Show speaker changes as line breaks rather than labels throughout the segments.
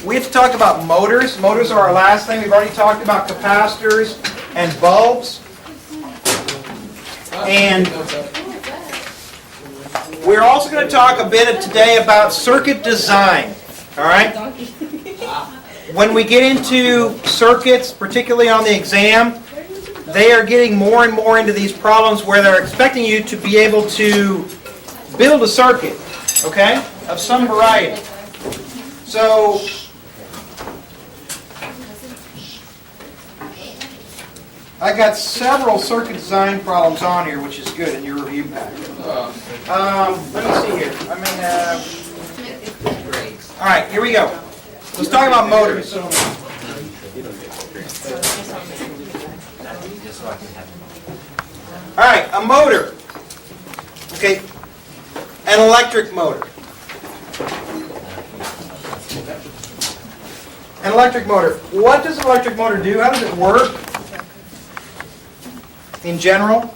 we have to talk about motors. Motors are our last thing. We've already talked about capacitors and bulbs. And we're also going to talk a bit today about circuit design. All right? When we get into circuits, particularly on the exam, they are getting more and more into these problems where they're expecting you to be able to build a circuit, okay, of some variety. So, I got several circuit design problems on here, which is good in your review packet. Let me see here. All right, here we go. Let's talk about motors. All right, a motor. Okay, an electric motor. An electric motor. What does an electric motor do? How does it work? In general?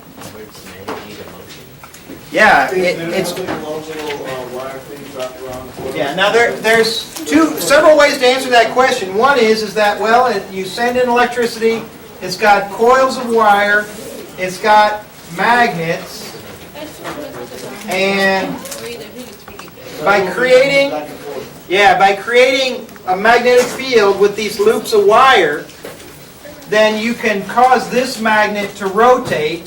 Yeah, it's. Yeah. Now there's several ways to answer that question. One is that well, you send in electricity. It's got coils of wire. It's got magnets, and by creating a magnetic field with these loops of wire, then you can cause this magnet to rotate,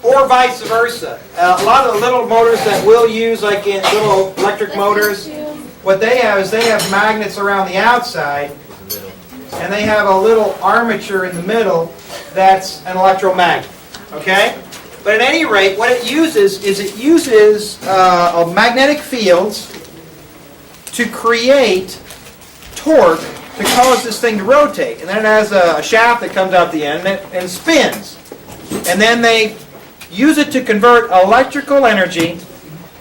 or vice versa. A lot of the little motors that we'll use, like in little electric motors, what they have is they have magnets around the outside, and they have a little armature in the middle that's an electromagnet. Okay? But at any rate, what it uses is a magnetic fields to create torque to cause this thing to rotate. And then it has a shaft that comes out the end and spins. And then they use it to convert electrical energy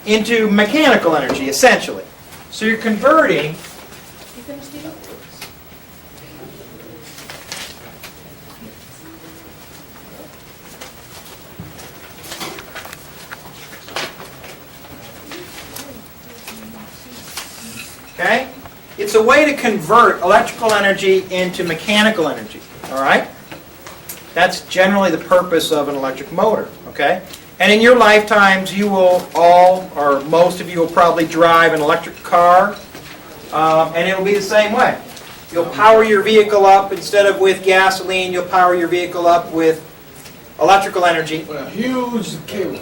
into mechanical energy, essentially. So you're converting okay? It's a way to convert electrical energy into mechanical energy, all right? That's generally the purpose of an electric motor, okay? And in your lifetimes, you will all, or most of you will probably drive an electric car, and it'll be the same way. You'll power your vehicle up, instead of with gasoline, you'll power your vehicle up with electrical energy.
A huge cable.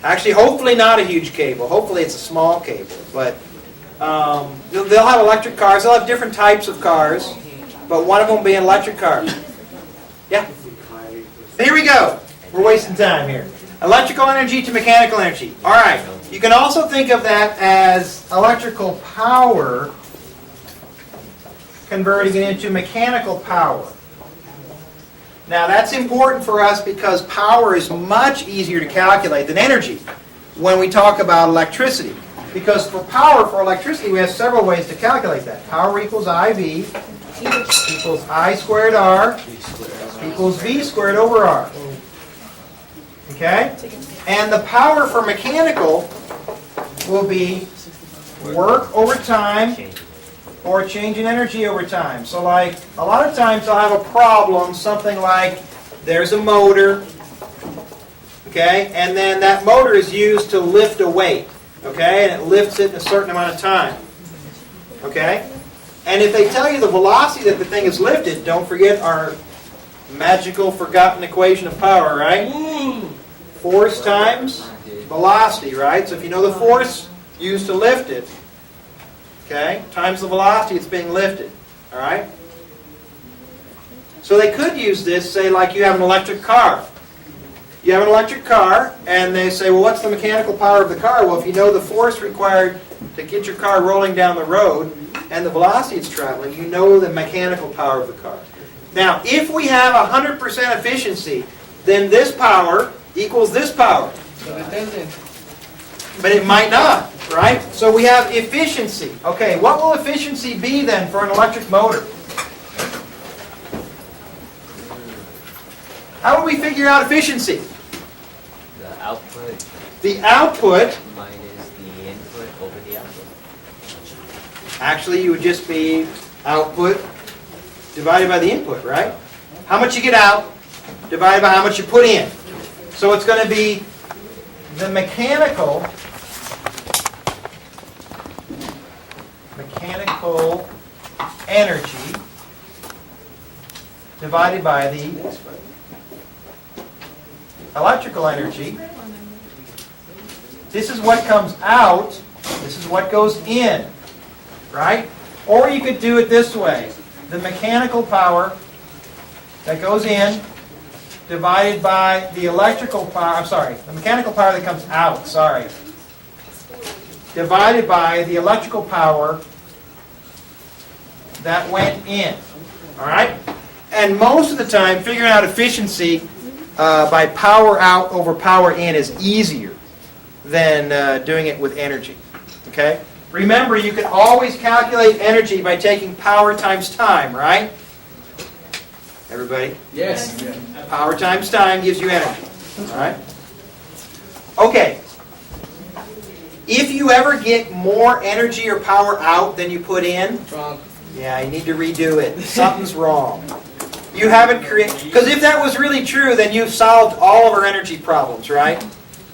Actually, hopefully not a huge cable. Hopefully it's a small cable, but they'll have electric cars. They'll have different types of cars, but one of them will be an electric car. Yeah? Here we go. We're wasting time here. Electrical energy to mechanical energy. All right. You can also think of that as electrical power converting it into mechanical power. Now that's important for us because power is much easier to calculate than energy when we talk about electricity. Because for power, for electricity, we have several ways to calculate that. Power equals IV equals I squared R equals V squared over R. Okay? And the power for mechanical will be work over time or change in energy over time. So like, a lot of times I'll have a problem, something like there's a motor, okay? And then that motor is used to lift a weight. Okay, and it lifts it in a certain amount of time. Okay? And if they tell you the velocity that the thing is lifted, don't forget our magical forgotten equation of power, right? Force times velocity, right? So if you know the force used to lift it, okay, times the velocity it's being lifted. All right? So they could use this, say like you have an electric car. You have an electric car, and they say, well, what's the mechanical power of the car? Well, if you know the force required to get your car rolling down the road and the velocity it's traveling, you know the mechanical power of the car. Now, if we have 100% efficiency, then this power equals this power. But it might not, right? So we have efficiency. Okay, what will efficiency be then for an electric motor? How do we figure out efficiency?
The output
The output
minus the input over the output.
Actually, you would just be output divided by the input, right? How much you get out divided by how much you put in. So it's going to be the mechanical energy divided by the electrical energy. This is what comes out. This is what goes in. Right? Or you could do it this way. The mechanical power that goes in divided by the electrical power, the mechanical power that comes out, divided by the electrical power that went in. All right? And most of the time, figuring out efficiency by power out over power in is easier than doing it with energy. Okay? Remember, you can always calculate energy by taking power times time, right? Everybody?
Yes.
Power times time gives you energy. All right? Okay. If you ever get more energy or power out than you put in, yeah, you need to redo it. Something's wrong. You haven't created... Because if that was really true, then you've solved all of our energy problems, right?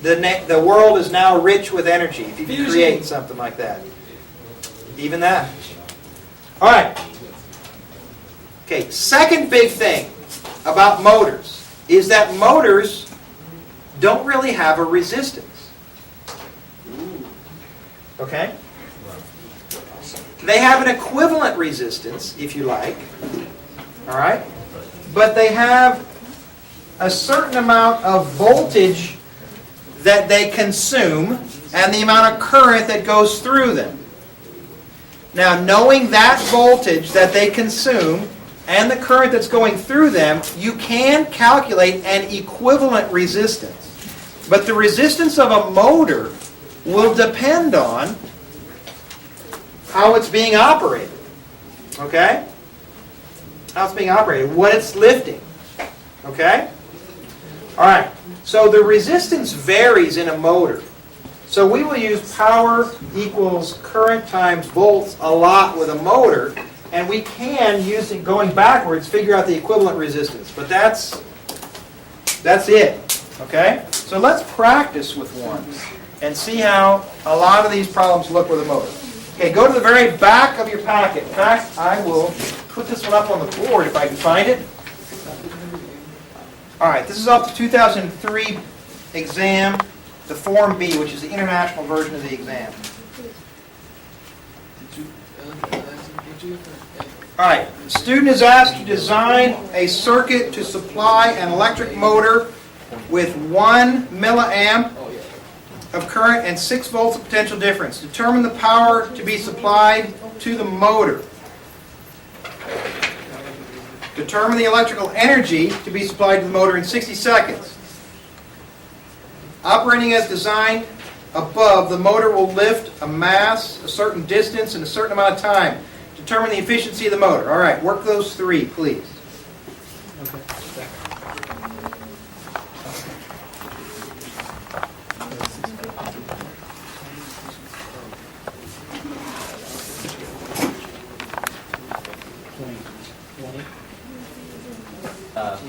The world is now rich with energy if you can create something like that. Even that. All right. Okay, second big thing about motors is that motors don't really have a resistance. Okay? They have an equivalent resistance, if you like. All right? But they have a certain amount of voltage that they consume and the amount of current that goes through them. Now, knowing that voltage that they consume and the current that's going through them, you can calculate an equivalent resistance. But the resistance of a motor will depend on how it's being operated. Okay? How it's being operated, what it's lifting. Okay? All right. So the resistance varies in a motor. So we will use power equals current times volts a lot with a motor, and we can, using going backwards, figure out the equivalent resistance. But that's it. Okay? So let's practice with one and see how a lot of these problems look with a motor. Okay, go to the very back of your packet. In fact, I will put this one up on the board if I can find it. All right, this is off the 2003 exam, the Form B, which is the international version of the exam. All right, the student is asked to design a circuit to supply an electric motor with 1 milliamp of current and 6 volts of potential difference. Determine the power to be supplied to the motor. Determine the electrical energy to be supplied to the motor in 60 seconds. Operating as designed above, the motor will lift a mass a certain distance in a certain amount of time. Determine the efficiency of the motor. All right, work those three, please.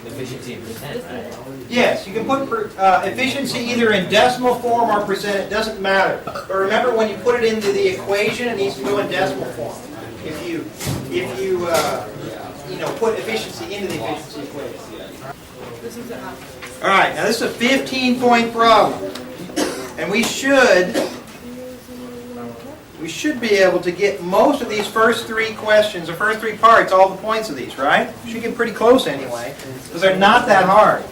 Efficiency in percent, right?
Yes, you can put efficiency either in decimal form or percent. It doesn't matter. But remember, when you put it into the equation, it needs to go in decimal form. If you put efficiency into the efficiency equation. All right. Now this is a 15-point problem, and we should be able to get most of these first three questions, the first three parts, all the points of these, right? We should get pretty close anyway, because they're not that hard.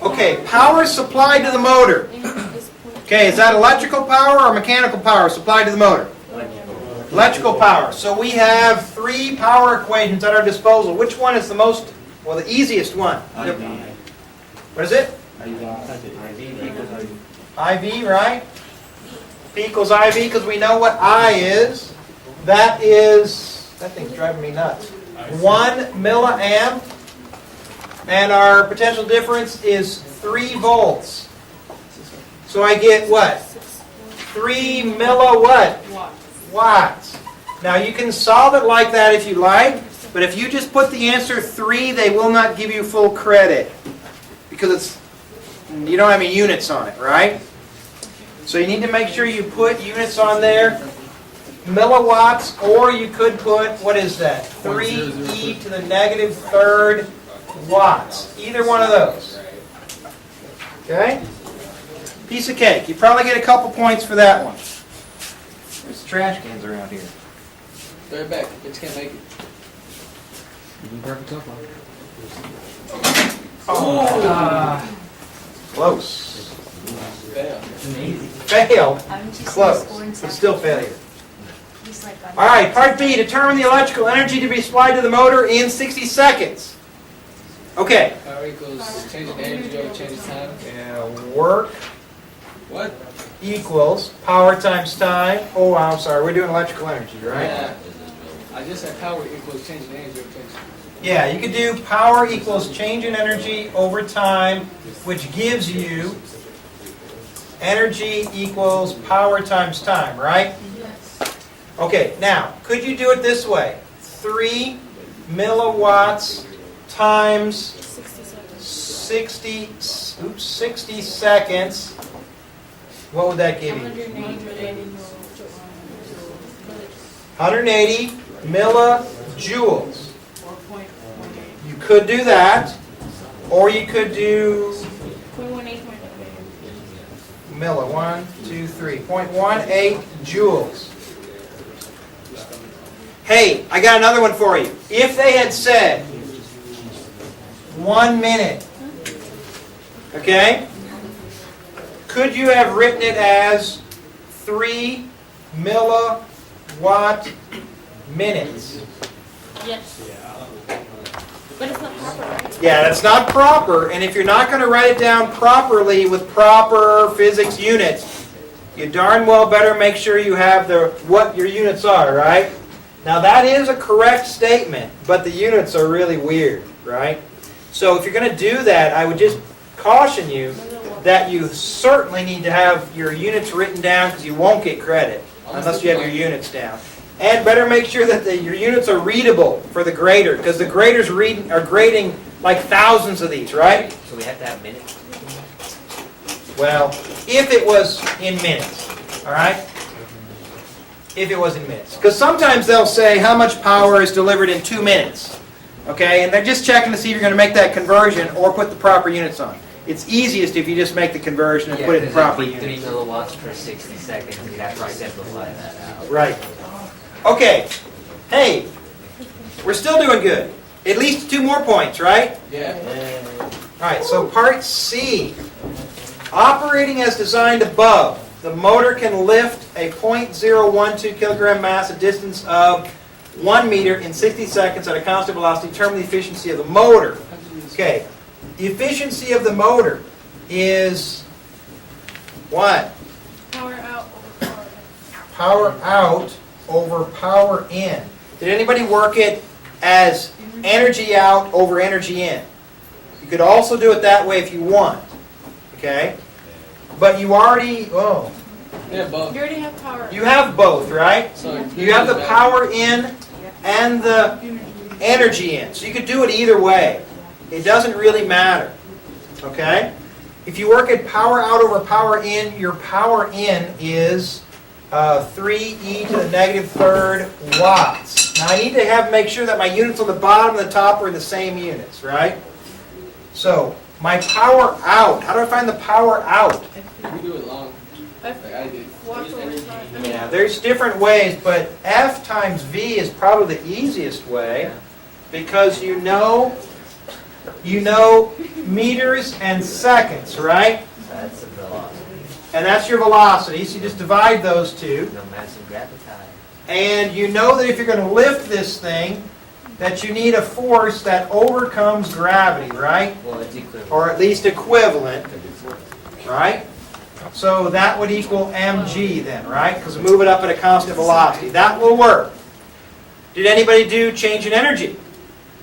Okay, power supplied to the motor. Okay, is that electrical power or mechanical power supplied to the motor? Electrical power. So we have three power equations at our disposal. Which one is the most, well, the easiest one? What is it? IV, right? P equals IV because we know what I is. That thing's driving me nuts. 1 milliamp, and our potential difference is 3 volts. So I get what? 3 watts. Now you can solve it like that if you like, but if you just put the answer 3, they will not give you full credit because you don't have any units on it, right? So you need to make sure you put units on there, milliwatts, or you could put, what is that? 3e to the negative third watts. Either one of those. Okay? Piece of cake. You probably get a couple points for that one. There's trash cans around here.
Throw it back. Kids can't make it.
Close.
Fail.
Failed.
I'm just
Close.
scoring
But still failure.
Just like on-
All right, part B. Determine the electrical energy to be supplied to the motor in 60 seconds. Okay.
Power equals change in energy over change in time.
Work
What?
equals power times time. Oh, I'm sorry. We're doing electrical energy, right?
Yeah. I just said power equals change in energy over change in time.
Yeah, you could do power equals change in energy over time, which gives you energy equals power times time, right? Okay, now, could you do it this way? 3 milliwatts times 60 seconds. What would that give you? 180 millijoules. You could do that, or you could do milli, 0.18 joules. Hey, I got another one for you. If they had said 1 minute, okay, could you have written it as 3 milliwatt minutes?
Yes. But it's not proper, right?
Yeah, that's not proper, and if you're not going to write it down properly with proper physics units, you darn well better make sure you have what your units are, right? Now that is a correct statement, but the units are really weird, right? So if you're going to do that, I would just caution you that you certainly need to have your units written down because you won't get credit unless you have your units down. And better make sure that your units are readable for the grader, because the graders are grading like thousands of these, right?
So we have to have minutes?
Well, if it was in minutes, all right? If it was in minutes. Because sometimes they'll say how much power is delivered in 2 minutes, okay? And they're just checking to see if you're going to make that conversion or put the proper units on. It's easiest if you just make the conversion and put it in proper
Yeah, 3
units.
milliwatts per 60 seconds, you'd have to simplify that out.
Right. Okay. Hey, we're still doing good. At least 2 more points, right?
Yeah.
All right, so part C. Operating as designed above, the motor can lift a 0.012 kilogram mass a distance of 1 meter in 60 seconds at a constant velocity. Determine the efficiency of the motor. Okay, the efficiency of the motor is what?
Power out over power in.
Power out over power in. Did anybody work it as energy out over energy in? You could also do it that way if you want. Okay? But you already,
Yeah, both.
You already have power.
you have both, right?
So
You have the power in and the energy in. So you could do it either way. It doesn't really matter. Okay? If you work at power out over power in, your power in is 3e to the negative third watts. Now I need to make sure that my units on the bottom and the top are in the same units, right? So my power out, how do I find the power out?
We do it long. Like I did.
Watts over time. I mean,
Yeah, there's different ways, but F times V is probably the easiest way because you know meters and seconds, right?
That's the velocity.
And that's your velocity, so you just divide those two.
No mass of gravity.
And you know that if you're going to lift this thing, that you need a force that overcomes gravity, right?
Well, it's equivalent.
Or at least equivalent, right? So that would equal mg then, right? Because we move it up at a constant velocity. That will work. Did anybody do change in energy?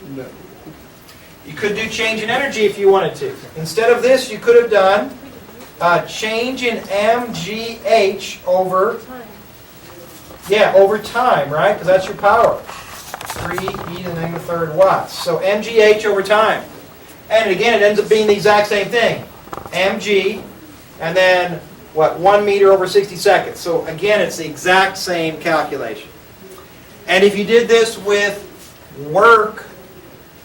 No.
You could do change in energy if you wanted to. Instead of this, you could have done change in mgh over, over time, right? Because that's your power. 3 e to the negative third watts. So mgh over time. And again, it ends up being the exact same thing. mg, and then, 1 meter over 60 seconds. So again, it's the exact same calculation. And if you did this with work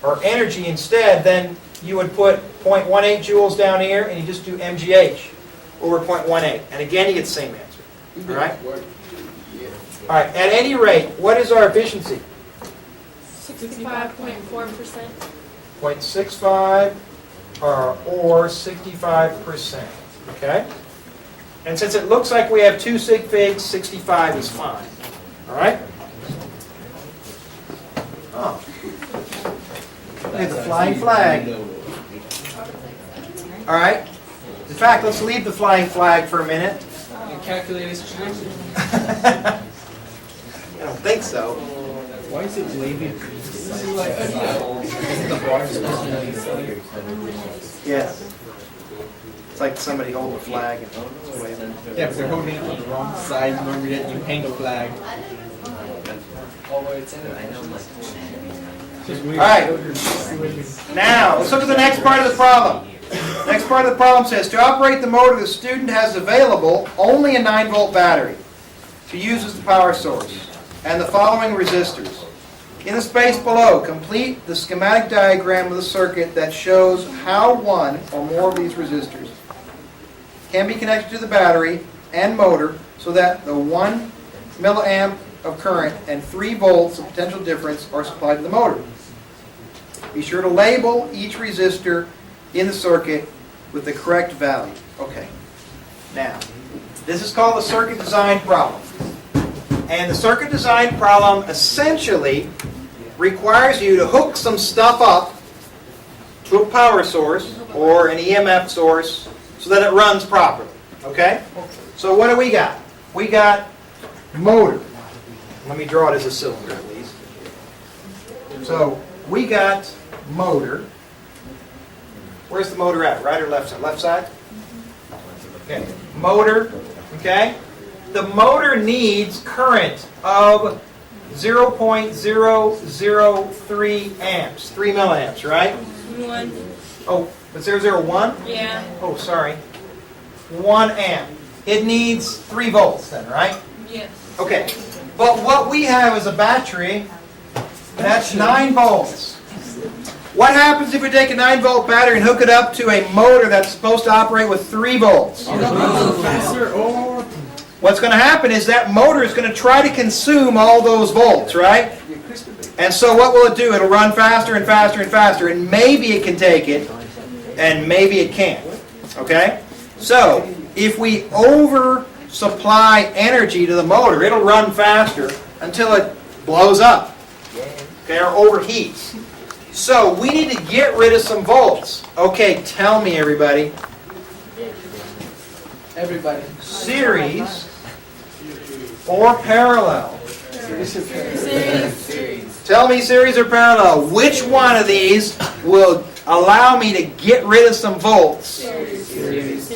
or energy instead, then you would put 0.18 joules down here, and you just do mgh over 0.18. And again, you get the same answer. All right? All right, at any rate, what is our efficiency?
65.4%.
0.65 or 65%. Okay? And since it looks like we have two sig figs, 65 is fine. All right? Oh. Look at the flying flag. All right? In fact, let's leave the flying flag for a minute.
And calculate its chances.
I don't think so.
Why is it waving?
Yes. It's like somebody holding a flag and waving.
Yeah, but they're holding it on the wrong side. Remember that you hang a flag.
Oh, it's in it. I know, like.
All right. Now, let's look at the next part of the problem. Next part of the problem says, to operate the motor, the student has available only a 9-volt battery to use as the power source, and the following resistors. In the space below, complete the schematic diagram of the circuit that shows how one or more of these resistors can be connected to the battery and motor so that the 1 milliamp of current and 3 volts of potential difference are supplied to the motor. Be sure to label each resistor in the circuit with the correct value. Okay. Now, this is called the circuit design problem. And the circuit design problem essentially requires you to hook some stuff up to a power source or an EMF source so that it runs properly. Okay? So what do we got? We got motor. Let me draw it as a cylinder at least. So we got motor. Where's the motor at? Right or left side? Left side? Okay. Motor. Okay? The motor needs current of 0.003 amps. 3 milliamps, right?
1.
Oh, but 001?
Yeah.
Oh, sorry. 1 amp. It needs 3 volts then, right?
Yes.
Okay. But what we have is a battery that's 9 volts. What happens if we take a 9-volt battery and hook it up to a motor that's supposed to operate with 3 volts? What's going to happen is that motor is going to try to consume all those volts, right? And so what will it do? It'll run faster and faster and faster, and maybe it can take it, and maybe it can't. Okay? So, if we oversupply energy to the motor, it'll run faster until it blows up, okay, or overheats. So, we need to get rid of some volts. Okay, tell me, everybody.
Everybody.
Series or parallel? Tell me series or parallel. Which one of these will allow me to get rid of some volts?
C-rise.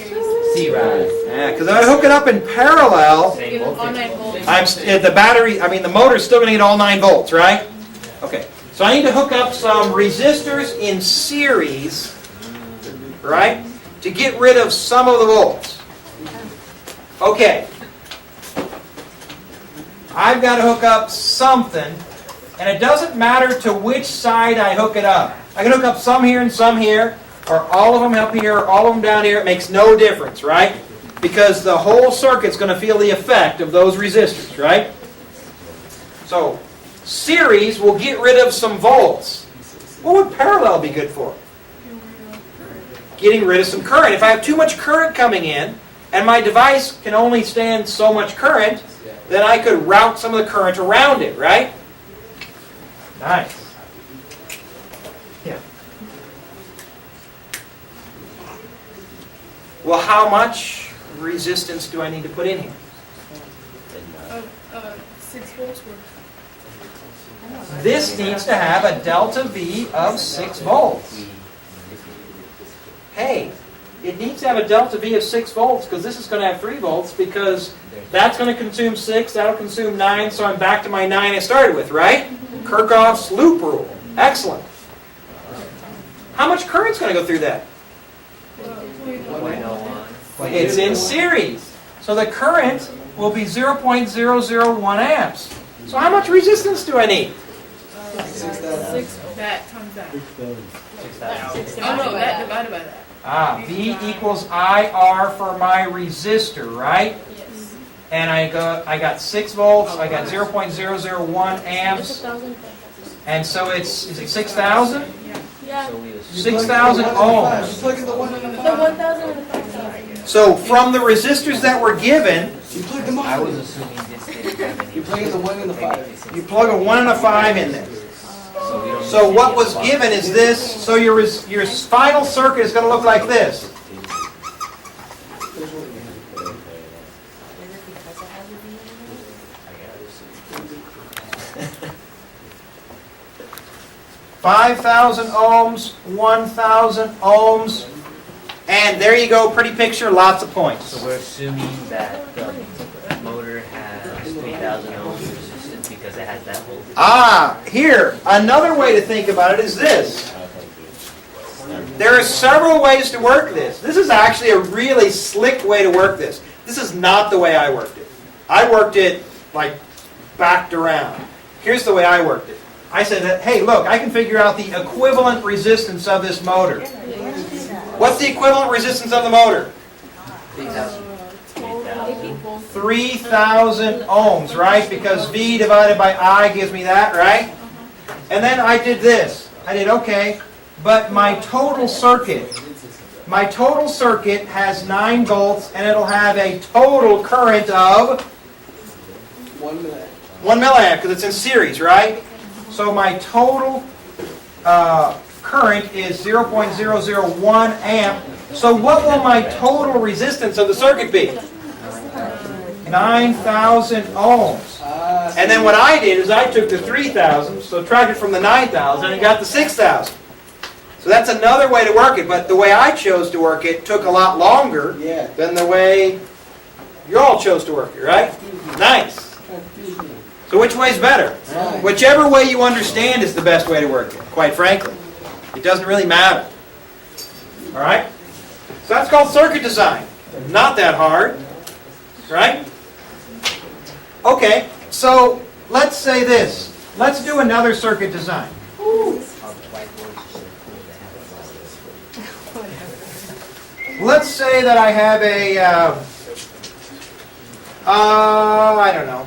Yeah, because if I hook it up in parallel,
Give it all 9 volts.
the motor's still going to get all 9 volts, right? Okay. So I need to hook up some resistors in series, right, to get rid of some of the volts. Okay. I've got to hook up something, and it doesn't matter to which side I hook it up. I can hook up some here and some here, or all of them up here, or all of them down here. It makes no difference, right? Because the whole circuit's going to feel the effect of those resistors, right? So, series will get rid of some volts. What would parallel be good for? Getting rid of some current. If I have too much current coming in, and my device can only stand so much current, then I could route some of the current around it, right? Nice. Yeah. Well, how much resistance do I need to put in here?
6 volts worth.
this needs to have a delta V of 6 volts. Hey, it needs to have a delta V of 6 volts because this is going to have 3 volts because that's going to consume 6, that'll consume 9, so I'm back to my 9 I started with, right? Kirchhoff's loop rule. Excellent. How much current's going to go through that?
0.01.
It's in series. So the current will be 0.001 amps. So how much resistance do I need?
6 that times that.
6,000.
Oh no, that divided by that.
V equals IR for my resistor, right?
Yes.
And I got 6 volts, I got 0.001 amps, and so is it 6,000?
Yeah.
6,000 ohms.
You plug in the 1 and the
The
5.
1,000 and the 5,000.
So from the resistors that were given,
You plug them
I was
all.
assuming this didn't have any.
You plug in the 1 and the 5.
you plug a 1 and a 5 in there.
So we don't
So
need
what
any
was
of the
given is this, so your final circuit is going to look like this.
Is it because it has a V in it?
5,000 ohms, 1,000 ohms, and there you go, pretty picture, lots of points.
So we're assuming that the motor has 3,000 ohms resistance because it has that voltage.
Ah, here, another way to think about it is this. There are several ways to work this. This is actually a really slick way to work this. This is not the way I worked it. I worked it like backed around. Here's the way I worked it. I said that, hey, look, I can figure out the equivalent resistance of this motor. What's the equivalent resistance of the motor? 3,000 ohms, right? Because V divided by I gives me that, right? And then I did this. I did, okay, but my total circuit has 9 volts and it'll have a total current of
1 minute.
1 milliamp because it's in series, right? So my total current is 0.001 amp. So what will my total resistance of the circuit be? 9,000 ohms. And then what I did is I took the 3,000, subtracted from the 9,000, and got the 6,000. So that's another way to work it, but the way I chose to work it took a lot longer
Yeah.
than the way you all chose to work it, right? Nice. So which way's better?
Right.
Whichever way you understand is the best way to work it, quite frankly. It doesn't really matter. All right? So that's called circuit design. Not that hard, right? Okay, so let's say this. Let's do another circuit design. Let's say that I have a, I don't know.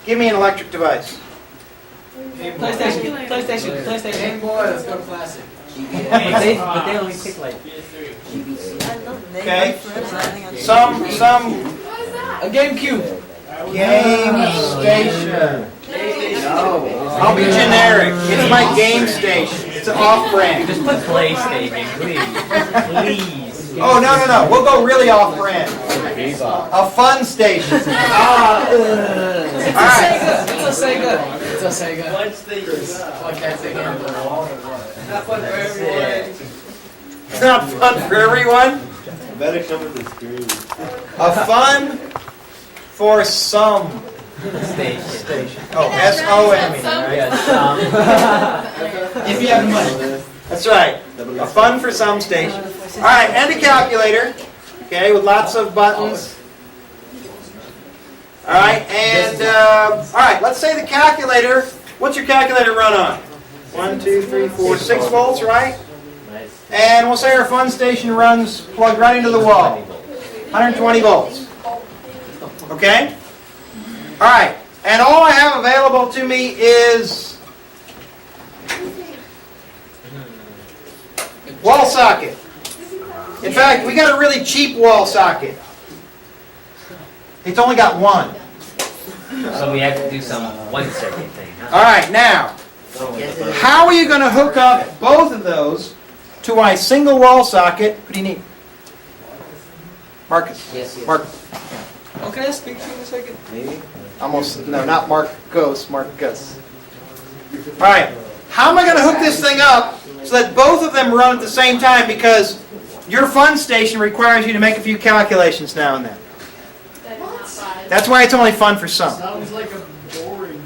Give me an electric device.
PlayStation. Game Boy, let's go classic.
But they only take like.
Okay? Some
A GameCube.
game station. I'll be generic. It's my game station. It's an off-brand.
Just put PlayStation, please. Please.
Oh, no. We'll go really off-brand. A fun station.
It's a Sega. It's a Sega. I can't say Game Boy. Not fun for everyone.
It's not fun for everyone.
Better come with the screen.
A fun for some
Station.
Oh, S-O-M-E, right?
Yes.
If you have money.
That's right. A fun for some station. All right, and a calculator. Okay, with lots of buttons. All right, and all right. Let's say the calculator. What's your calculator run on? 1, 2, 3, 4, 6 volts, right?
Nice.
And we'll say our fun station runs plugged right into the wall. 120 volts. Okay? All right. And all I have available to me is wall socket. In fact, we got a really cheap wall socket. It's only got one.
So we have to do some one circuit thing, huh?
All right, now, how are you going to hook up both of those to my single wall socket? What do you need? Marcus.
Yes.
Marcus.
Oh, can I speak to you in a second?
Maybe?
Almost, no, not Marcos, Marcus. All right, how am I going to hook this thing up so that both of them run at the same time? Because your fun station requires you to make a few calculations now and then.
That is not five.
That's why it's only fun for some.
Sounds like a boring.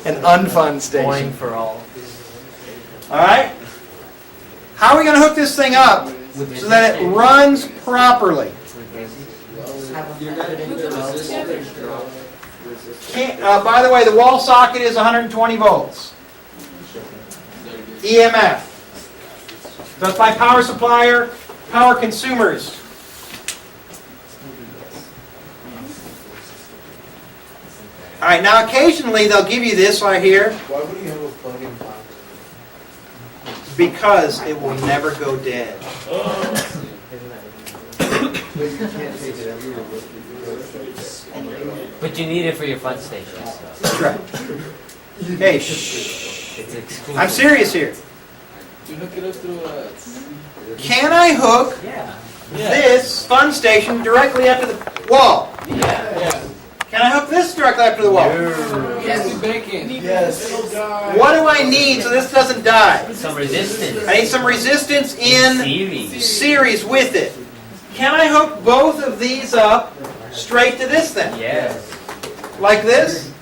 An unfun
Boring
station.
for all.
All right? How are we going to hook this thing up so that it runs properly? By the way, the wall socket is 120 volts. EMF. So it's by power supplier, power consumers. All right, now occasionally they'll give you this right here
Why would you have a plug-in box?
because it will never go dead.
But you can't take it everywhere.
But you need it for your fun stations.
That's right. Hey, shh.
It's exclusive.
I'm serious here.
You hook it up through a...
Can I hook
Yeah.
this fun station directly up to the wall?
Yeah.
Can I hook this directly up to the wall?
Yes. Bacon. Yes.
What do I need so this doesn't die?
Some resistance.
I need some resistance in
Series.
series with it. Can I hook both of these up straight to this thing?
Yes.
Like this?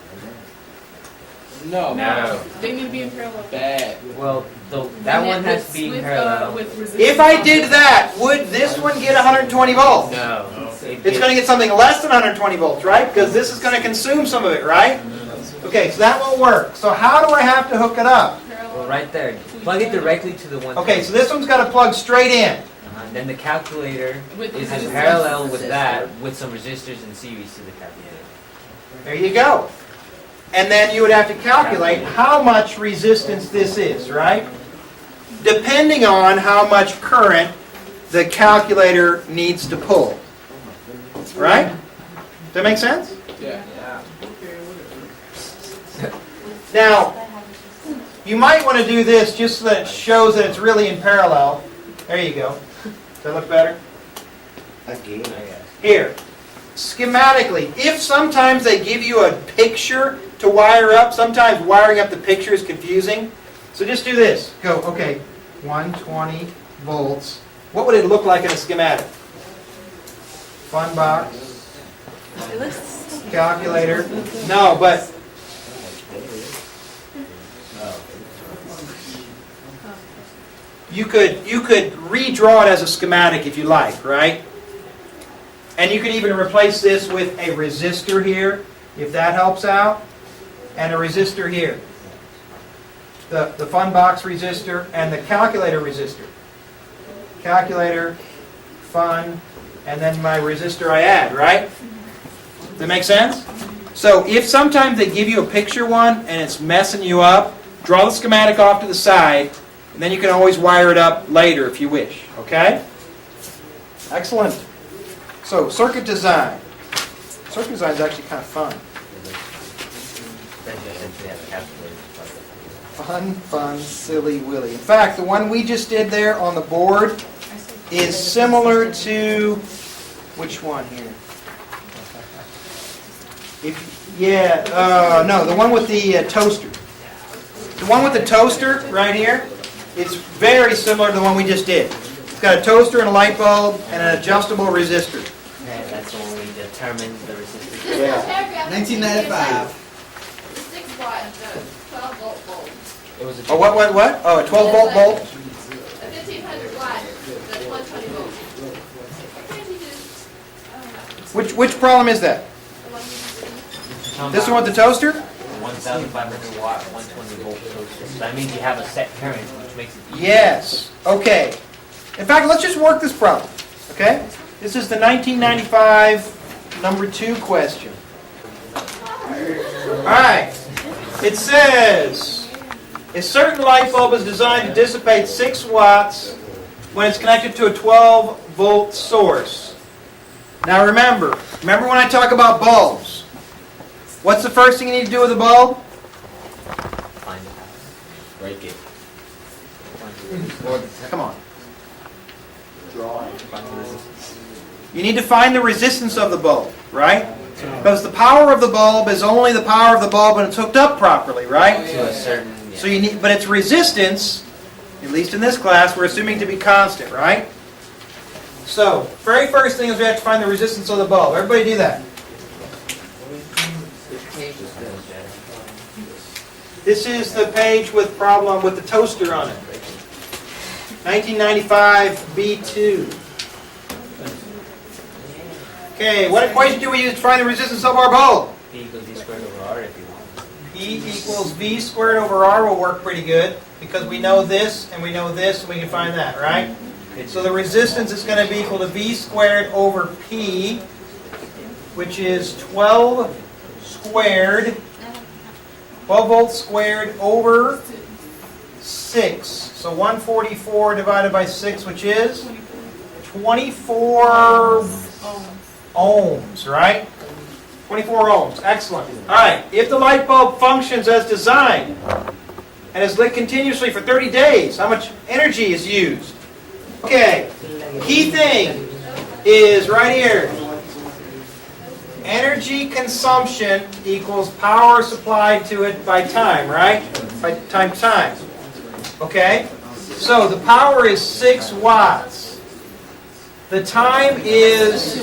No.
No.
They need to be in parallel.
Bad.
Well, that one has to be in parallel.
With resistance.
If I did that, would this one get 120 volts?
No.
It's going to get something less than 120 volts, right? Because this is going to consume some of it, right? Okay, so that won't work. So how do I have to hook it up?
Well, right there. Plug it directly to the one.
Okay, so this one's got to plug straight in.
Then the calculator
With
is in
resistance.
parallel with that, with some resistors in series to the calculator.
There you go. And then you would have to calculate how much resistance this is, right? Depending on how much current the calculator needs to pull. Right? Does that make sense?
Yeah.
Now, you might want to do this just so that it shows that it's really in parallel. There you go. Does that look better?
Again.
Here, schematically, if sometimes they give you a picture to wire up, sometimes wiring up the picture is confusing. So just do this. Go, okay, 120 volts. What would it look like in a schematic? Fun box, calculator. No, but you could redraw it as a schematic if you like, right? And you could even replace this with a resistor here, if that helps out, and a resistor here. The fun box resistor and the calculator resistor. Calculator, fun, and then my resistor I add, right? Does that make sense? So if sometimes they give you a picture one and it's messing you up, draw the schematic off to the side, and then you can always wire it up later if you wish, okay? Excellent. So, circuit design. Circuit design is actually kind of fun.
Then you essentially have a calculator.
Fun, silly, willy. In fact, the one we just did there on the board is similar to, which one here? No, the one with the toaster. The one with the toaster right here, it's very similar to the one we just did. It's got a toaster and a light bulb and an adjustable resistor.
Okay, that's when we determine the resistance.
This whole paragraph.
1995.
The 6 watt, the 12 volt bulb.
It was a
Oh, what? Oh, a 12 volt bulb?
The 1500 watt, the 120 volt. Why can't you just, I don't know.
Which problem is that?
The one you just-
This one with the toaster?
1,500 watt, 120 volt toaster. So that means you have a set current, which makes it easy.
Yes. Okay. In fact, let's just work this problem. Okay? This is the 1995 number 2 question. All right. It says, a certain light bulb is designed to dissipate 6 watts when it's connected to a 12 volt source. Now remember when I talk about bulbs, what's the first thing you need to do with a bulb?
Find the house.
Break it.
Come on. You need to find the resistance of the bulb, right? Because the power of the bulb is only the power of the bulb when it's hooked up properly, right?
To a certain, yeah.
So you need, but its resistance, at least in this class, we're assuming to be constant, right? So, very first thing is we have to find the resistance of the bulb. Everybody do that. This is the page with problem with the toaster on it. 1995 B2. Okay, what equation do we use to find the resistance of our bulb?
P equals V squared over R if you want.
E equals V squared over R will work pretty good because we know this and we know this and we can find that, right? So the resistance is going to be equal to V squared over P, which is 12 volts squared over 6. So 144 divided by 6, which is 24 ohms, right? 24 ohms. Excellent. All right. If the light bulb functions as designed and is lit continuously for 30 days, how much energy is used? Okay. Key thing is right here. Energy consumption equals power supplied to it by time, right? By time. Okay? So the power is 6 watts. The time is...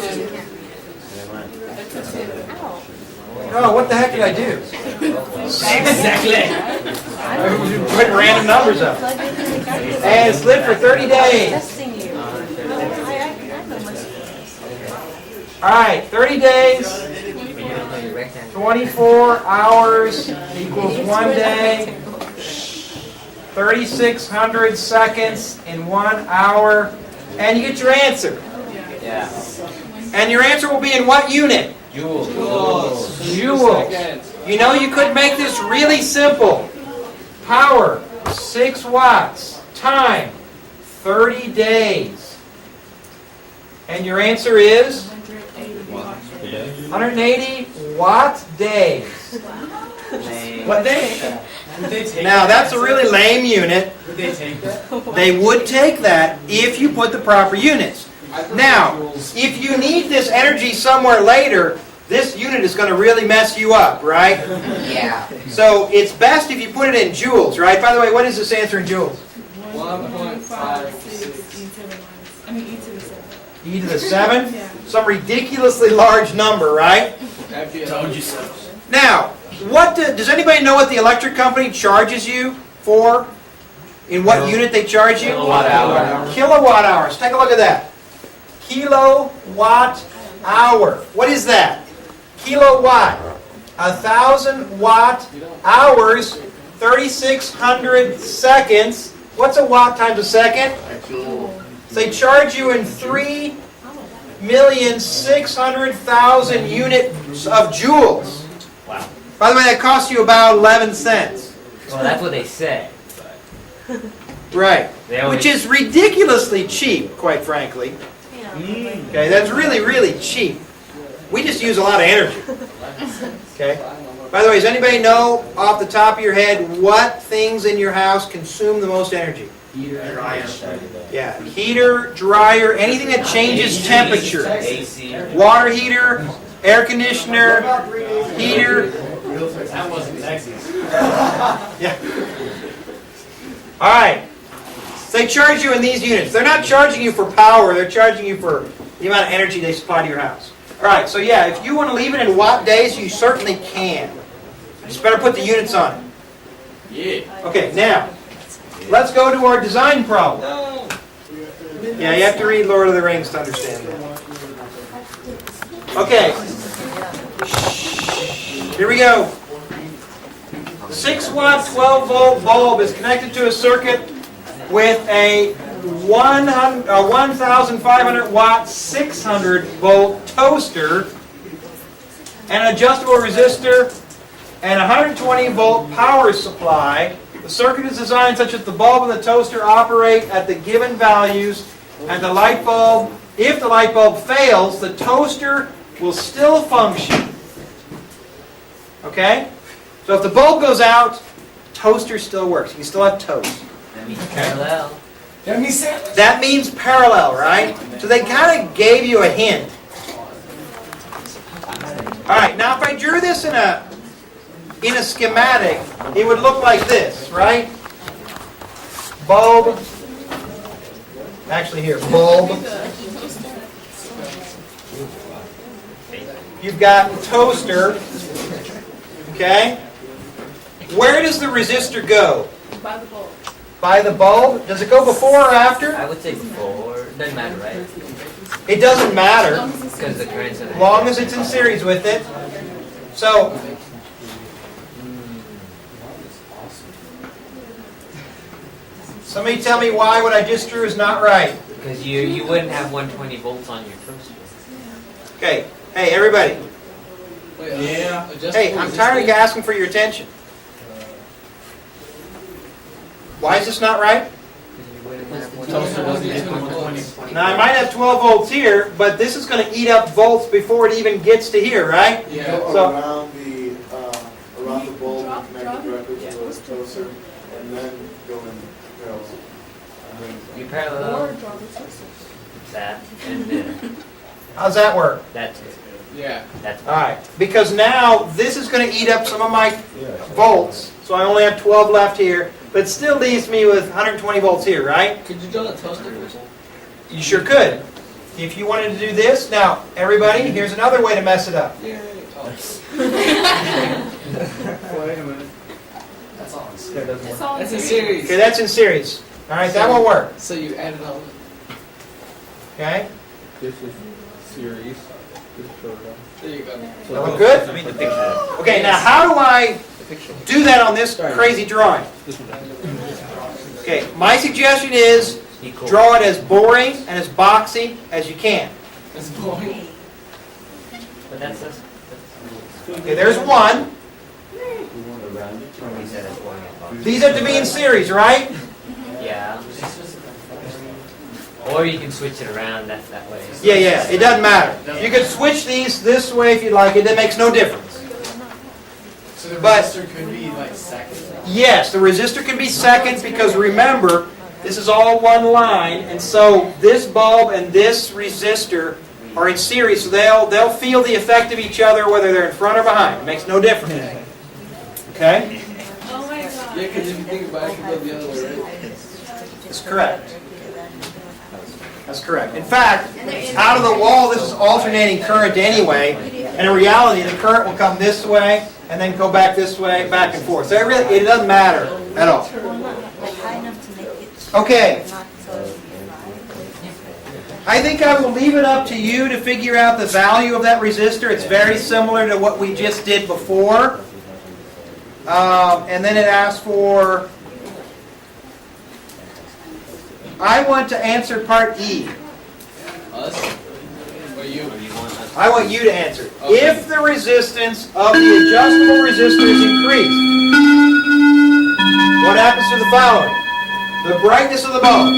Oh, what the heck did I do?
Exactly.
Putting random numbers up. And it's lit for 30 days. All right, 30 days, 24 hours equals 1 day, 3,600 seconds in 1 hour, and you get your answer.
Yeah.
And your answer will be in what unit?
Joules.
Joules. You know you could make this really simple. Power, 6 watts. Time, 30 days. And your answer is? 180 watt days. What day? Now that's a really lame unit. They would take that if you put the proper units. Now, if you need this energy somewhere later, this unit is going to really mess you up, right?
Yeah.
So it's best if you put it in joules, right? By the way, what is this answer in joules?
1.56 I mean, e to the 7.
E to the 7?
Yeah.
Some ridiculously large number, right?
Told you so.
Now, does anybody know what the electric company charges you for? In what unit they charge you?
Kilowatt hour.
Kilowatt hours. Take a look at that. Kilowatt hour. What is that? Kilowatt. 1,000 watt hours, 3,600 seconds. What's a watt times a second? So they charge you in 3,600,000 units of joules.
Wow.
By the way, that costs you about 11 cents.
Well, that's what they say.
Right.
They always-
Which is ridiculously cheap, quite frankly. Okay, that's really, really cheap. We just use a lot of energy. Okay. By the way, does anybody know off the top of your head what things in your house consume the most energy? Yeah, heater, dryer, anything that changes temperature.
AC.
Water heater, air conditioner, heater.
That wasn't Texas.
Yeah. All right. So they charge you in these units. They're not charging you for power. They're charging you for the amount of energy they supply to your house. All right. So yeah, if you want to leave it in watt days, you certainly can. Just better put the units on it.
Yeah.
Okay. Now, let's go to our design problem. Yeah, you have to read Lord of the Rings to understand that. Okay. Here we go. 6 watt 12 volt bulb is connected to a circuit with a 1,500 watt 600 volt toaster, an adjustable resistor, and 120 volt power supply. The circuit is designed such that the bulb and the toaster operate at the given values, and the light bulb, if the light bulb fails, the toaster will still function. Okay? So if the bulb goes out, toaster still works. You can still have toast.
That means parallel.
That means parallel, right? So they kind of gave you a hint. All right, now if I drew this in a schematic, it would look like this, right? Bulb. Actually here, bulb. You've got toaster. Okay? Where does the resistor go?
By the bulb.
By the bulb? Does it go before or after?
I would say before. Doesn't matter, right?
It doesn't matter,
Because the current's
as long as it's in series with it. So, somebody tell me why what I just drew is not right.
Because you wouldn't have 120 volts on your toaster.
Okay, hey everybody.
Wait,
Yeah.
Hey, I'm tired of asking for your attention. Why is this not right?
Toaster doesn't get 120.
Now I might have 12 volts here, but this is going to eat up volts before it even gets to here, right?
Yeah.
Go
So-
around the bulb
Drop-
and connect
drop
it directly
it.
to the toaster, and then go in parallel.
You
Or
parallel
draw the toaster.
that and then
How's that work?
that's it.
Yeah.
That's
All right, because now this is going to eat up some of my volts, so I only have 12 left here, but it still leaves me with 120 volts here, right?
Could you draw the toaster first?
You sure could. If you wanted to do this, now, everybody, here's another way to mess it up.
Yeah.
Wait a minute.
That's all.
It's all
That's
in
a
series.
series.
Okay, that's in series. All right, that won't work,
So you added all.
okay?
This is series.
There you go.
That look good? Okay, now how do I do that on this crazy drawing? Okay, my suggestion is
equal.
draw it as boring and as boxy as you can.
That's boring.
But that's
Okay, there's one.
he said it's boring as fuck.
These have to be in series, right?
Yeah. Or you can switch it around that way.
Yeah, yeah, it doesn't matter. You could switch these this way if you like it, that makes no difference.
So the
But-
resistor could be like second.
Yes, the resistor can be second because remember, this is all one line, and so this bulb and this resistor are in series, so they'll feel the effect of each other whether they're in front or behind. It makes no difference. Okay?
Oh my
Yeah,
god.
because if you think about it, it could go the other way, right?
That's correct. That's correct. In fact, out of the wall, this is alternating current anyway, and in reality, the current will come this way and then go back this way, back and forth. So it doesn't matter at all. Okay. I think I will leave it up to you to figure out the value of that resistor. It's very similar to what we just did before. And then it asks for... I want to answer part E.
Us? Or you?
I want you to answer. If the resistance of the adjustable resistor is increased, what happens to the following? The brightness of the bulb.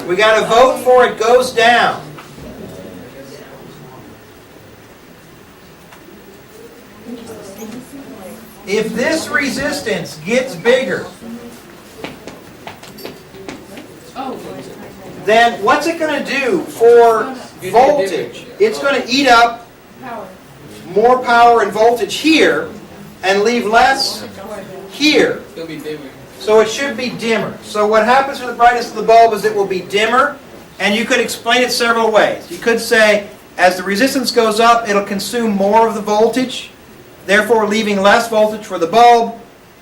We got to vote for it goes down. If this resistance gets bigger, then what's it going to do for voltage? It's going to eat up
Power.
more power and voltage here and leave less here.
It'll be dimmer.
So it should be dimmer. So what happens with the brightness of the bulb is it will be dimmer, and you could explain it several ways. You could say, as the resistance goes up, it'll consume more of the voltage, therefore leaving less voltage for the bulb,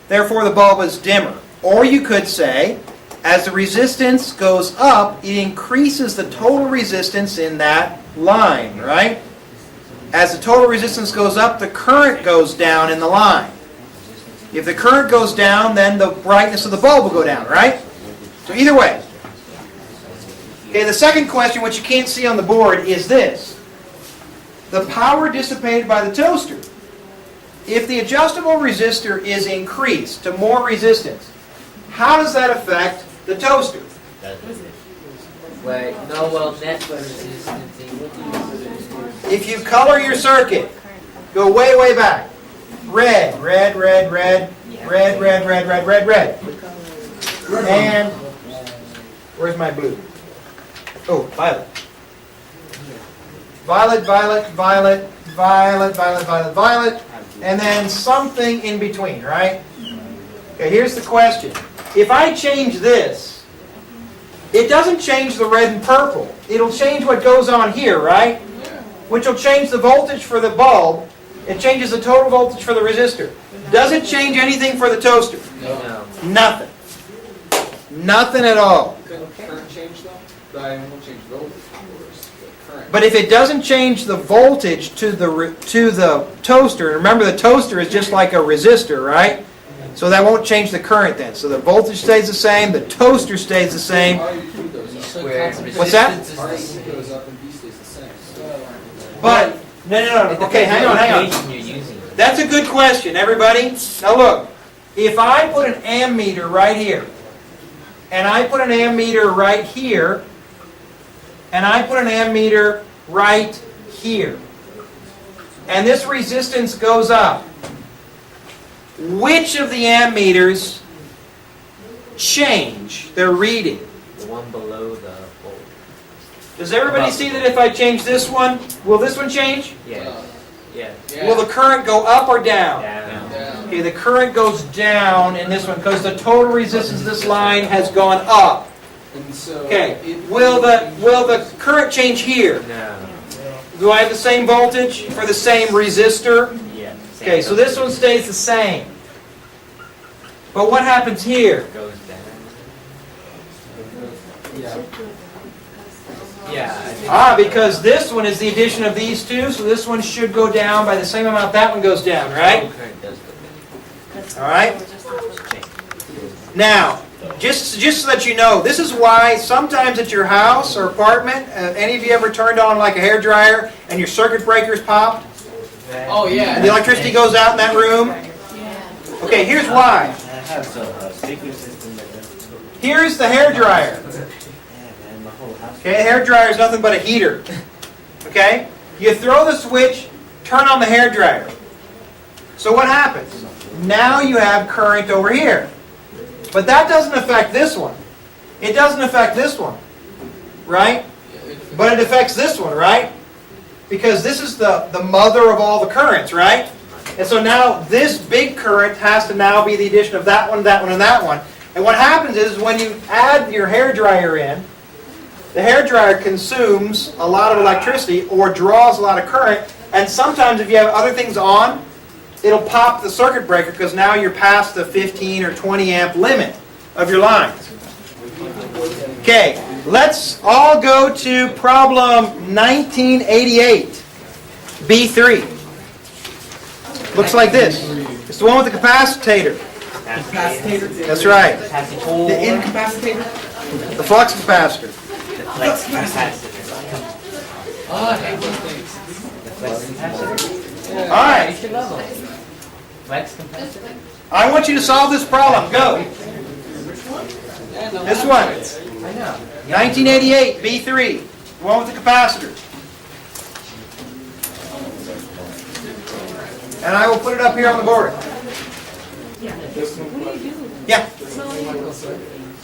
therefore the bulb is dimmer. Or you could say, as the resistance goes up, it increases the total resistance in that line, right? As the total resistance goes up, the current goes down in the line. If the current goes down, then the brightness of the bulb will go down, right? So either way. Okay, the second question, which you can't see on the board, is this. The power dissipated by the toaster. If the adjustable resistor is increased to more resistance, how does that affect the toaster?
Wait, no, well, net resistance.
If you color your circuit, go way, way back. Red, red, red, red, red, red, red, red, red, red. And where's my blue? Oh, violet. Violet, violet, violet, violet, violet, violet, violet, and then something in between, right? Okay, here's the question. If I change this, it doesn't change the red and purple. It'll change what goes on here, right? Which will change the voltage for the bulb. It changes the total voltage for the resistor. Does it change anything for the toaster?
No.
Nothing. Nothing at all.
Current change though? I won't change voltage, of course, but current.
But if it doesn't change the voltage to the toaster, remember the toaster is just like a resistor, right? So that won't change the current then. So the voltage stays the same, the toaster stays the same.
REQ goes up.
Square.
What's that?
REQ goes up and B stays the same.
But, no. Okay, hang on.
Application you're using.
That's a good question, everybody. Now look, if I put an ammeter right here, and I put an ammeter right here, and I put an ammeter right here, and this resistance goes up, which of the ammeters change their reading?
The one below the volt.
Does everybody see that if I change this one, will this one change?
Yes. Yes.
Will the current go up or down?
Down.
Okay, the current goes down in this one because the total resistance of this line has gone up.
And so
Okay,
it-
will the current change here?
No.
Do I have the same voltage for the same resistor?
Yeah.
Okay, so this one stays the same. But what happens here?
Goes down.
Yeah.
Yeah. I think
Because this one is the addition of these two, so this one should go down by the same amount that one goes down, right?
current does go down.
All right? Now, just so that you know, this is why sometimes at your house or apartment, any of you ever turned on like a hairdryer and your circuit breakers popped?
Oh,
And the
yeah.
electricity goes out in that room? Okay, here's why.
I have a speaker system that does.
Here's the hairdryer.
Yeah, man, my whole house.
Okay, a hairdryer is nothing but a heater. Okay? You throw the switch, turn on the hairdryer. So what happens? Now you have current over here. But that doesn't affect this one. It doesn't affect this one. Right? But it affects this one, right? Because this is the mother of all the currents, right? And so now this big current has to now be the addition of that one, and that one. And what happens is when you add your hairdryer in, the hairdryer consumes a lot of electricity or draws a lot of current. And sometimes if you have other things on, it'll pop the circuit breaker because now you're past the 15 or 20 amp limit of your lines. Okay, let's all go to problem 1988, B3. Looks like this. It's the one with the capacitor. That's right.
Capacitor.
Incapacitator? The flux capacitor.
The flex capacitor.
Oh, I hate those things.
The flex capacitor.
All right,
You should love them. Flex capacitor.
I want you to solve this problem. Go.
Yeah, no,
This one.
I know.
1988, B3. The one with the capacitor. And I will put it up here on the board. Yeah.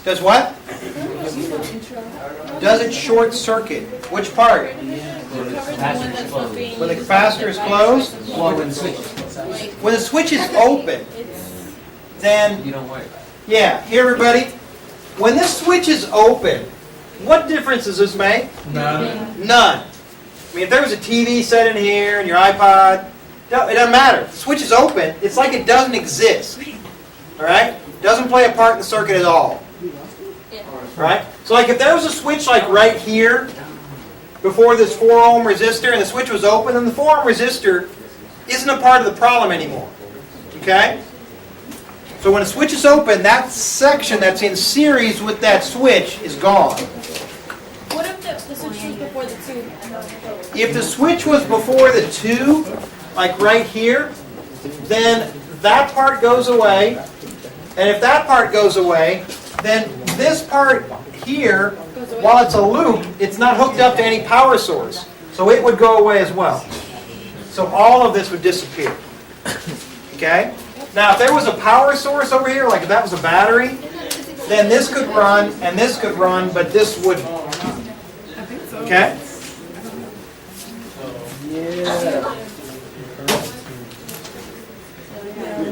Does what? Does it short circuit? Which part?
Capacitor's closed.
When the capacitor is closed?
Well, when the switch.
When the switch is open, then,
You don't worry about it.
yeah, here everybody. When this switch is open, what difference does this make?
None.
None. I mean, if there was a TV set in here and your iPod, it doesn't matter. The switch is open, it's like it doesn't exist. All right? Doesn't play a part in the circuit at all. Right? So like if there was a switch like right here, before this 4 ohm resistor, and the switch was open, then the 4 ohm resistor isn't a part of the problem anymore. Okay? So when a switch is open, that section that's in series with that switch is gone.
What if the switch was before the two?
If the switch was before the 2, like right here, then that part goes away. And if that part goes away, then this part here, while it's a loop, it's not hooked up to any power source. So it would go away as well. So all of this would disappear. Okay? Now if there was a power source over here, like if that was a battery, then this could run and this could run, but this wouldn't. Okay?
Yeah.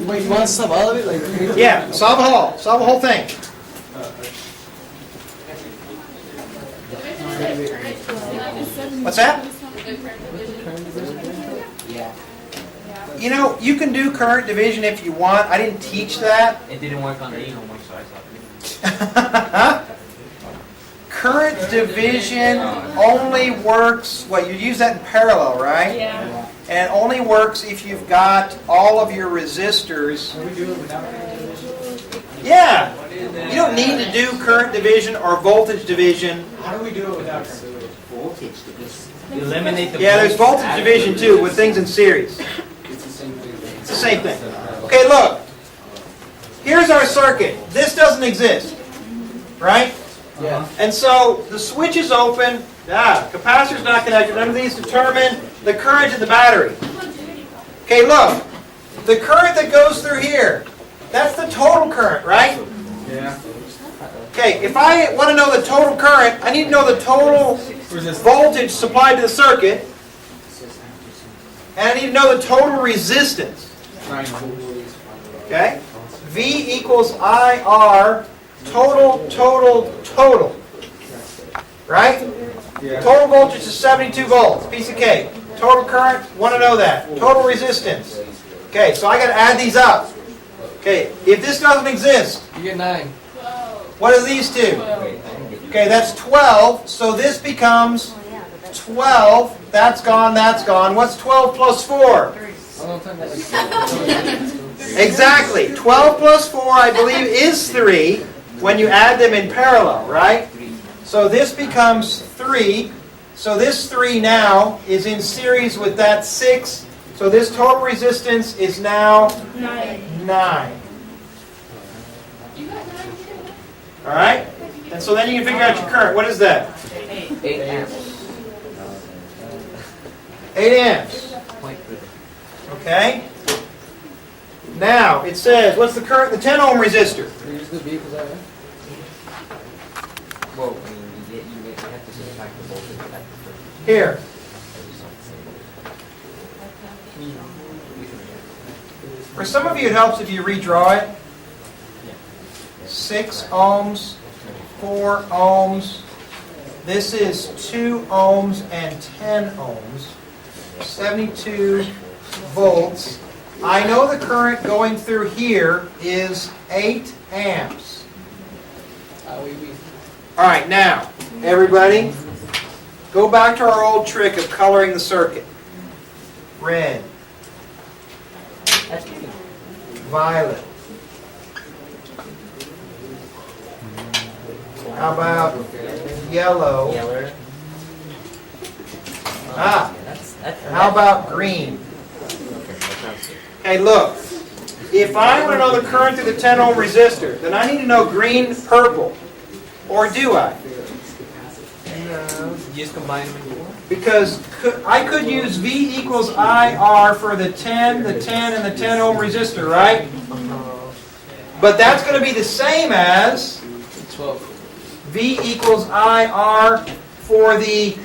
Wait, you want to sub all of it? Like,
Yeah, solve the whole thing. What's that?
yeah.
You know, you can do current division if you want. I didn't teach that.
It didn't work on the e-homework, so I thought.
Current division only works, well, you use that in parallel, right?
Yeah.
And it only works if you've got all of your resistors.
Can we do it without?
Yeah. You don't need to do current division or voltage division.
How do we do it without?
Voltage division.
Eliminate the.
Yeah, there's voltage division too with things in series.
It's the same thing.
It's the same thing. Okay, look. Here's our circuit. This doesn't exist, right?
Yeah.
And so the switch is open. Capacitor's not connected. None of these determine the current in the battery. Okay, look. The current that goes through here, that's the total current, right?
Yeah.
Okay, if I want to know the total current, I need to know the total voltage supplied to the circuit. And I need to know the total resistance.
9 volts.
Okay? V equals IR, total. Right?
Yeah.
Total voltage is 72 volts, piece of cake. Total current, want to know that. Total resistance. Okay, so I got to add these up. Okay, if this doesn't exist,
You get 9.
what are these two? Okay, that's 12, so this becomes 12. That's gone, that's gone. What's 12 plus 4?
I don't know if I'm like,
Exactly. 12 plus 4, I believe, is 3 when you add them in parallel, right? So this becomes 3. So this 3 now is in series with that 6. So this total resistance is now 9. All right? And so then you can figure out your current. What is that?
8 amps.
8 amps. Okay? Now, it says, what's the current, the 10 ohm resistor?
you use the vehicles out there?
Well, I mean, you have to subtract the voltage at the first.
Here. For some of you, it helps if you redraw it. 6 ohms, 4 ohms. This is 2 ohms and 10 ohms. 72 volts. I know the current going through here is 8 amps.
We.
All right, now, everybody, go back to our old trick of coloring the circuit. Red, violet. How about yellow?
Yeller.
How about green? Hey, look. If I want to know the current through the 10 ohm resistor, then I need to know green, purple. Or do I?
No. Just combine them into one.
Because I could use V equals IR for the 10, and the 10 ohm resistor, right? But that's going to be the same as
12.
V equals IR for the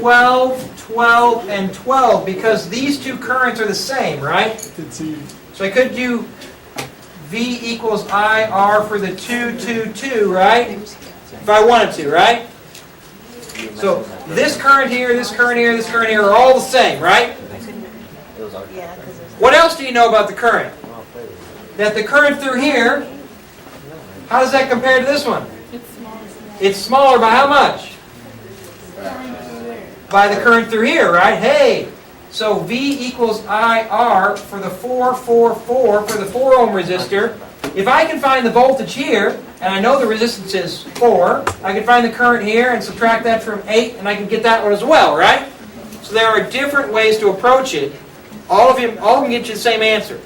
12, 12, and 12, because these two currents are the same, right? So I could do V equals IR for the 2, 2, 2, right? If I wanted to, right? So this current here, this current here, this current here are all the same, right? What else do you know about the current? That the current through here, how does that compare to this one? It's smaller by how much? By the current through here, right? Hey, so V equals IR for the 4, 4, 4 for the 4 ohm resistor. If I can find the voltage here, and I know the resistance is 4, I can find the current here and subtract that from 8, and I can get that one as well, right? So there are different ways to approach it. All of them get you the same answer.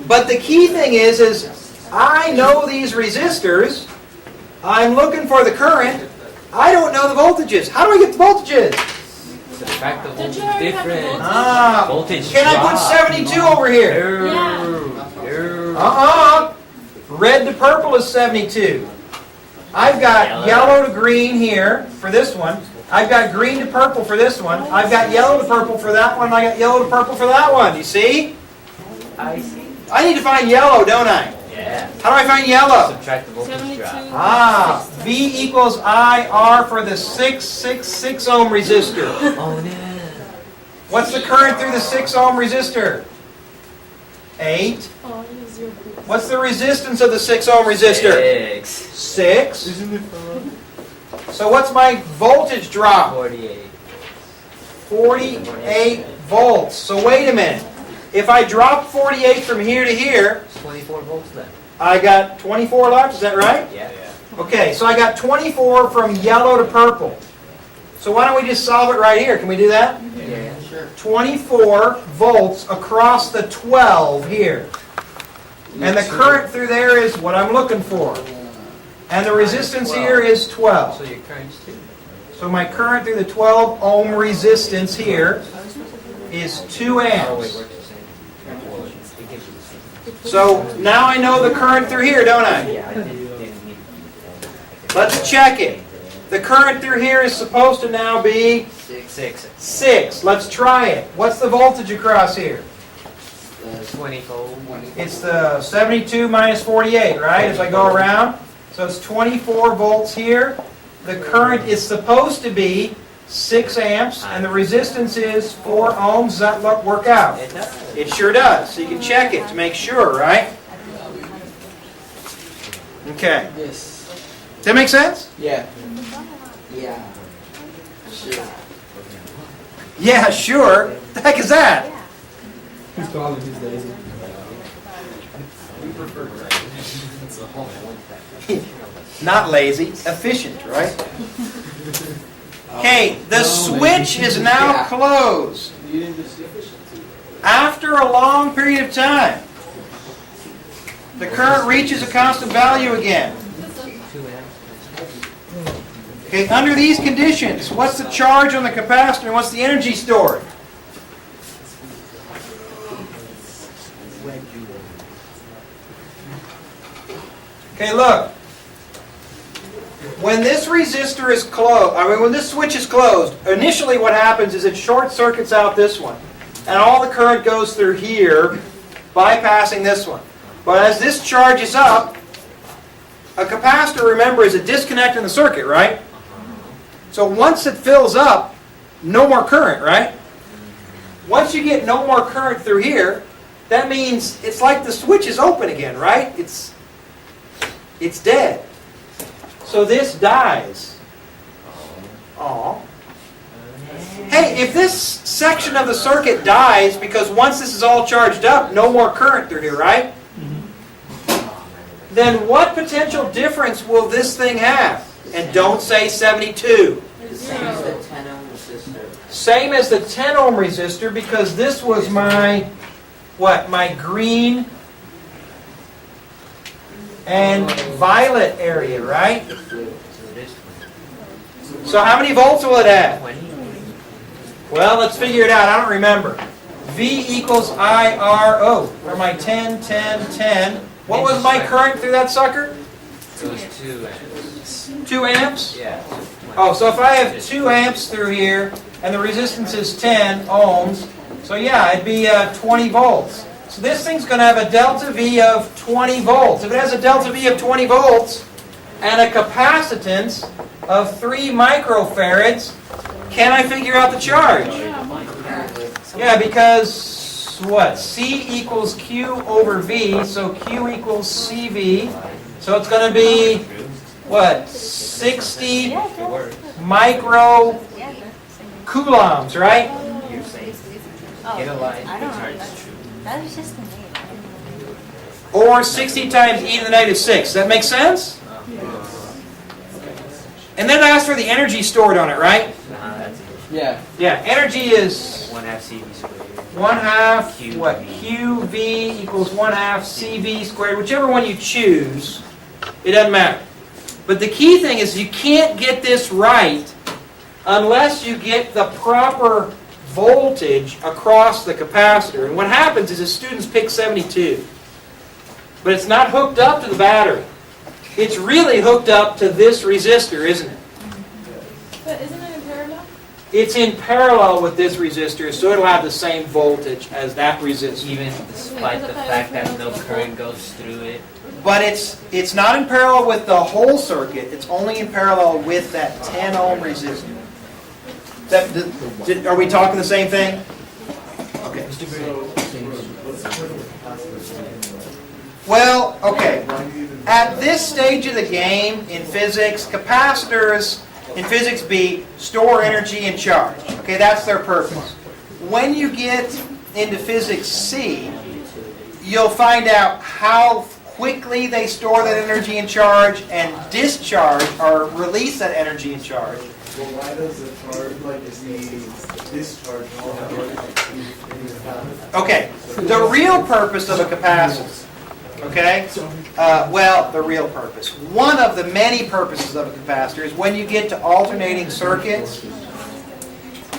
But the key thing is I know these resistors. I'm looking for the current. I don't know the voltages. How do I get the voltages?
Subtract the
Don't
voltage
you already have the
difference.
Ah,
Voltage
can I put
drop.
72 over here?
Yeah.
Red to purple is 72. I've got yellow to green here for this one. I've got green to purple for this one. I've got yellow to purple for that one. I got yellow to purple for that one. You see?
I see.
I need to find yellow, don't I?
Yeah.
How do I find yellow?
Subtract the voltage
72.
drop.
Ah, V equals IR for the 666 ohm resistor.
Oh no.
What's the current through the 6 ohm resistor? 8.
Oh, it's 0.
What's the resistance of the 6 ohm resistor?
6.
6.
Isn't it fun?
So what's my voltage drop?
48.
48 volts. So wait a minute. If I drop 48 from here to here,
It's 24 volts then.
I got 24 left, is that right?
Yeah.
Okay, so I got 24 from yellow to purple. So why don't we just solve it right here? Can we do that?
Yeah.
24 volts across the 12 here. And the current through there is what I'm looking for. And the resistance here is 12.
So your current's 2.
So my current through the 12 ohm resistance here is 2
Oh wait,
amps.
works the same. Well, it gives you the same.
So now I know the current through here, don't I?
Yeah, I didn't need.
Let's check it. The current through here is supposed to now be
6.
6. Let's try it. What's the voltage across here?
20 volt.
It's the 72 minus 48, right? As I go around. So it's 24 volts here. The current is supposed to be 6 amps, and the resistance is 4 ohms. Does that work out?
It does.
It sure does. So you can check it to make sure, right? Okay.
Yes.
Does that make sense?
Yeah.
Yeah. Sure.
Yeah, sure. The heck is that?
He's calling these days.
Not lazy, efficient, right? Okay, the switch is now closed.
You didn't just efficiency.
After a long period of time, the current reaches a constant value again.
2 amps.
Okay, under these conditions, what's the charge on the capacitor and what's the energy stored? Okay, look. When this resistor is closed, when this switch is closed, initially what happens is it short circuits out this one. And all the current goes through here, bypassing this one. But as this charges up, a capacitor, remember, is a disconnect in the circuit, right? So once it fills up, no more current, right? Once you get no more current through here, that means it's like the switch is open again, right? It's dead. So this dies. Aw. Hey, if this section of the circuit dies because once this is all charged up, no more current through here, right? Then what potential difference will this thing have? And don't say 72.
The same as the 10 ohm resistor.
Same as the 10 ohm resistor because this was my, what, my green and violet area, right?
So it is
So how many volts will it have?
20.
Well, let's figure it out. I don't remember. V equals IRO for my 10, 10, 10. What was my current through that sucker?
It was 2 amps.
2 amps?
Yeah.
Oh, so if I have 2 amps through here and the resistance is 10 ohms, so yeah, it'd be 20 volts. So this thing's going to have a delta V of 20 volts. If it has a delta V of 20 volts and a capacitance of 3 microfarads, can I figure out the charge? Yeah, because what? C equals Q over V, so Q equals CV. So it's going to be, what, 60 micro coulombs, right?
You're safe. Get a line.
I don't know.
Charge true.
That was just a name.
Or 60 times e to the negative 6. Does that make sense? And then ask for the energy stored on it, right?
That's it.
Yeah.
Yeah, energy is
1/2 CV squared.
1/2,
QV.
what, QV equals 1/2 CV squared. Whichever one you choose, it doesn't matter. But the key thing is you can't get this right unless you get the proper voltage across the capacitor. And what happens is the students pick 72. But it's not hooked up to the battery. it's really hooked up to this resistor, isn't it?
But isn't it in parallel?
It's in parallel with this resistor, so it'll have the same voltage as that resistor.
Even despite the fact that no current goes through it.
But it's not in parallel with the whole circuit, it's only in parallel with that 10 ohm resistor. Are we talking the same thing? Okay. Well, okay. At this stage of the game in physics, capacitors in physics B store energy and charge. Okay, that's their purpose. When you get into physics C, you'll find out how quickly they store that energy and charge and discharge or release that energy and charge.
Well, why does the charge, like, the discharge all have
Okay, the real purpose of a capacitor, okay? Well, the real purpose. One of the many purposes of a capacitor is when you get to alternating circuits,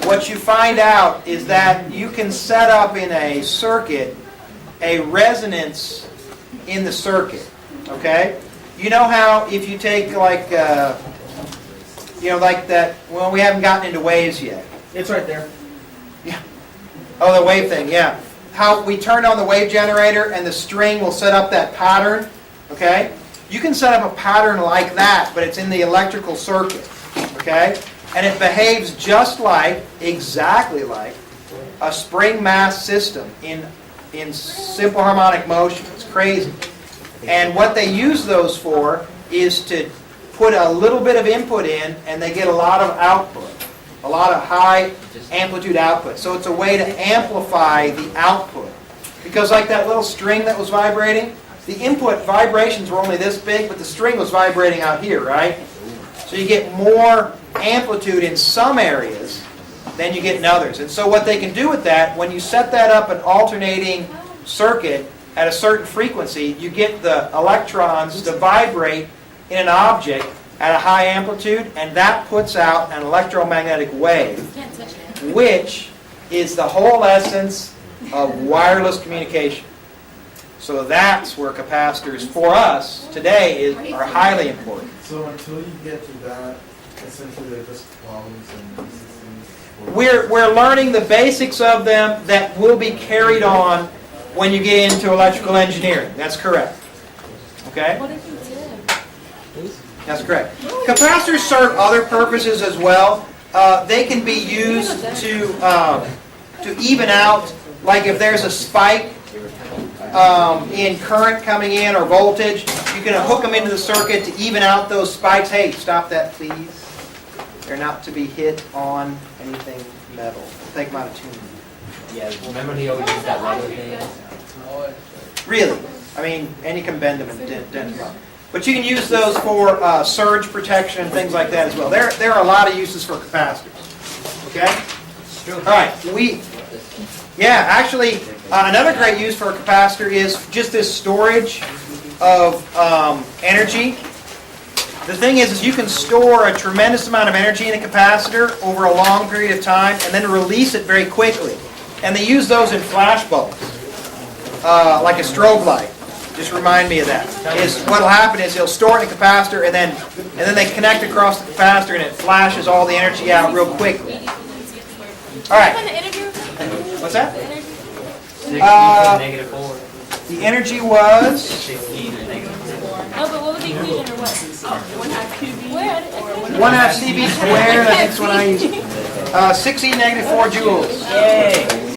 what you find out is that you can set up in a circuit a resonance in the circuit, okay? You know how if you take like, like that, well, we haven't gotten into waves yet.
It's right there.
Yeah. Oh, the wave thing, yeah. How we turn on the wave generator and the string will set up that pattern, okay? You can set up a pattern like that, but it's in the electrical circuit, okay? And it behaves just like, exactly like, a spring mass system in simple harmonic motion. It's crazy. And what they use those for is to put a little bit of input in and they get a lot of output. A lot of high amplitude output. So it's a way to amplify the output. Because like that little string that was vibrating, the input vibrations were only this big, but the string was vibrating out here, right? So you get more amplitude in some areas than you get in others. And so what they can do with that, when you set that up an alternating circuit at a certain frequency, you get the electrons to vibrate in an object at a high amplitude, and that puts out an electromagnetic wave, which is the whole essence of wireless communication. So that's where capacitors, for us, today, are highly important.
So until you get to that, essentially they're just problems and resistance.
We're learning the basics of them that will be carried on when you get into electrical engineering. That's correct. Okay?
What if you did?
That's correct. Capacitors serve other purposes as well. They can be used to even out, like if there's a spike in current coming in or voltage, you can hook them into the circuit to even out those spikes. Hey, stop that please. They're not to be hit on anything metal. Take them out of tune.
Yeah, remember he always used that leather thing?
Really. I mean, and you can bend them and dent them up. But you can use those for surge protection and things like that as well. There are a lot of uses for capacitors. Okay? All right. Actually, another great use for a capacitor is just this storage of energy. The thing is you can store a tremendous amount of energy in a capacitor over a long period of time and then release it very quickly. And they use those in flash bulbs, like a strobe light. Just remind me of that. What'll happen is he'll store it in a capacitor and then they connect across the capacitor and it flashes all the energy out real quickly. All right.
What kind of energy was that?
What's that?
60 to -4.
The energy was
60 to -4.
Oh, but what was the equation or what? 1/2 QB. Where?
1/2 CV squared, I think is what I use. 16 -4 joules.
Yay!